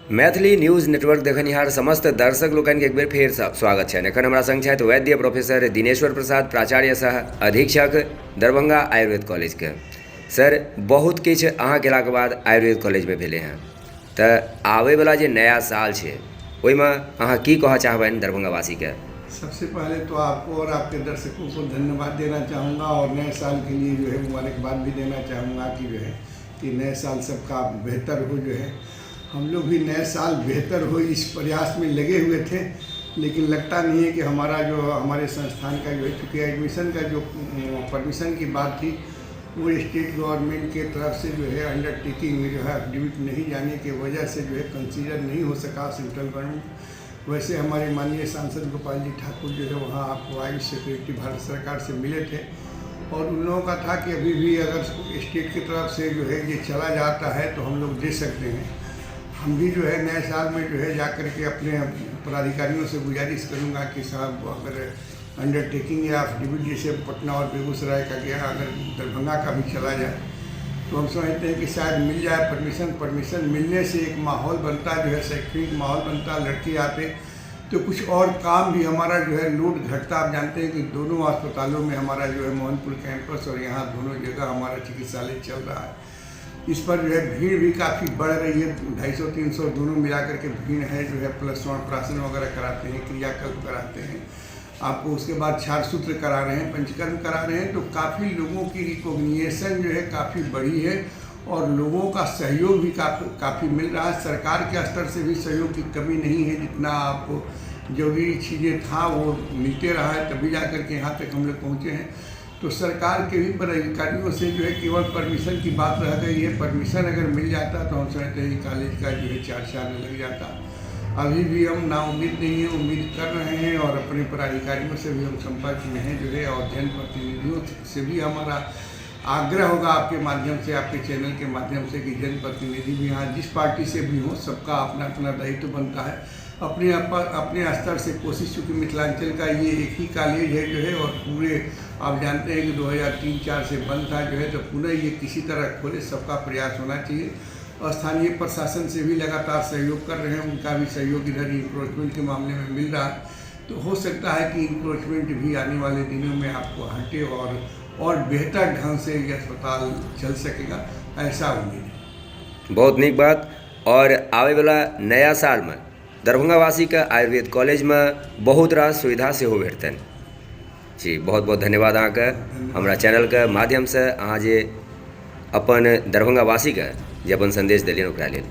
Maithili news network देखनिहार समस्त दर्शक लोकनि के एक बेर फेर स्वागत है। एखन हमरा संग छथि वैद्य प्रोफेसर दिनेश्वर प्रसाद प्राचार्य सह अधीक्षक दरभंगा आयुर्वेद कॉलेज के। सर, बहुत किछ अहाँ केलाके बाद आयुर्वेद कॉलेज में भेले हैं, तो आवे वाला जे नया साल है ओहिमे अहाँ की कह चाहबनि दरभंगा वासी के? सबसे पहले तो आपको और आपके दर्शकों को धन्यवाद देना चाहूँगा और नए साल के लिए जो है मुबारकबाद भी देना चाहूँगा कि नए साल सबका बेहतर हो। हम लोग भी नए साल बेहतर हो इस प्रयास में लगे हुए थे, लेकिन लगता नहीं है कि हमारे संस्थान का जो है, चूँकि एडमिशन का जो परमिशन की बात थी वो स्टेट गवर्नमेंट के तरफ से जो है अंडरटेकिंग में जो है एफिडेविट नहीं जाने की वजह से जो है कंसीडर नहीं हो सका सेंट्रल गवर्नमेंट। वैसे हमारे माननीय सांसद गोपाल जी ठाकुर जो है वहाँ आपको आयुष सेक्रेटरी भारत सरकार से मिले थे और उन लोगों का था कि अभी भी अगर स्टेट की तरफ से जो है ये चला जाता है तो हम लोग दे सकते हैं। हम भी जो है नए साल में जो है जा कर के अपने पदाधिकारियों से गुजारिश करूँगा कि साहब अगर अंडरटेकिंग या एफिडेविट जैसे पटना और बेगूसराय का गया, अगर दरभंगा का भी चला जाए तो हम समझते हैं कि शायद मिल जाए परमिशन मिलने से एक माहौल बनता जो है, शैक्षणिक माहौल बनता, लड़के आते तो कुछ और काम भी हमारा जो है लोड घटता। आप जानते हैं कि दोनों अस्पतालों में हमारा जो है मोहनपुर कैंपस और यहाँ दोनों जगह हमारा चिकित्सालय चल रहा है। इस पर जो है भीड़ भी काफ़ी बढ़ रही है, 250-300 दोनों मिलाकर के भीड़ है जो है, प्लस ऑपरेशन वगैरह कराते हैं, क्रियाकल्प कराते हैं, आपको उसके बाद क्षार सूत्र करा रहे हैं, पंचकर्म करा रहे हैं, तो काफ़ी लोगों की रिकॉग्निशन जो है काफ़ी बढ़ी है और लोगों का सहयोग भी काफ़ी मिल रहा है। सरकार के स्तर से भी सहयोग की कमी नहीं है, जितना आपको जरूरी चीज़ें था वो मिलते रहा है, तभी जा कर के यहाँ तक हम लोग पहुँचे हैं। तो सरकार के भी पदाधिकारियों से जो है केवल परमिशन की बात रह गई है। परमिशन अगर मिल जाता तो हम समझते हैं कॉलेज का जो है 4 साल में लग जाता। अभी भी हम नाउम्मीद नहीं है, उम्मीद कर रहे हैं और अपने पदाधिकारियों से भी हम संपर्क में हैं जो है, और जनप्रतिनिधियों से भी हमारा आग्रह होगा आपके माध्यम से, आपके चैनल के माध्यम से कि जनप्रतिनिधि भी यहाँ जिस पार्टी से भी हो, सबका अपना अपना दायित्व बनता है अपने स्तर से कोशिश। चूँकि मिथिलांचल का ये एक ही कॉलेज है जो है और पूरे आप जानते हैं कि 2003-04 से बंद था जो है, तो पुनः ये किसी तरह खोले, सबका प्रयास होना चाहिए। और स्थानीय प्रशासन से भी लगातार सहयोग कर रहे हैं, उनका भी सहयोग इधर इंक्रोचमेंट के मामले में मिल रहा है। तो हो सकता है कि इंक्रोचमेंट भी आने वाले दिनों में आपको हटे और बेहतर ढंग से ये अस्पताल चल सकेगा, ऐसा उम्मीद है। बहुत नीक बात। और आवे वाला नया साल में दरभंगा वासी के आयुर्वेद कॉलेज में बहुत रास सुविधा से हो भेटतनि जी। बहुत बहुत धन्यवाद अहाँ के हमरा चैनल के माध्यम से अहाँ जे अपन दरभंगा वासी के जे अपन संदेश देलियनि ओकरा लेल।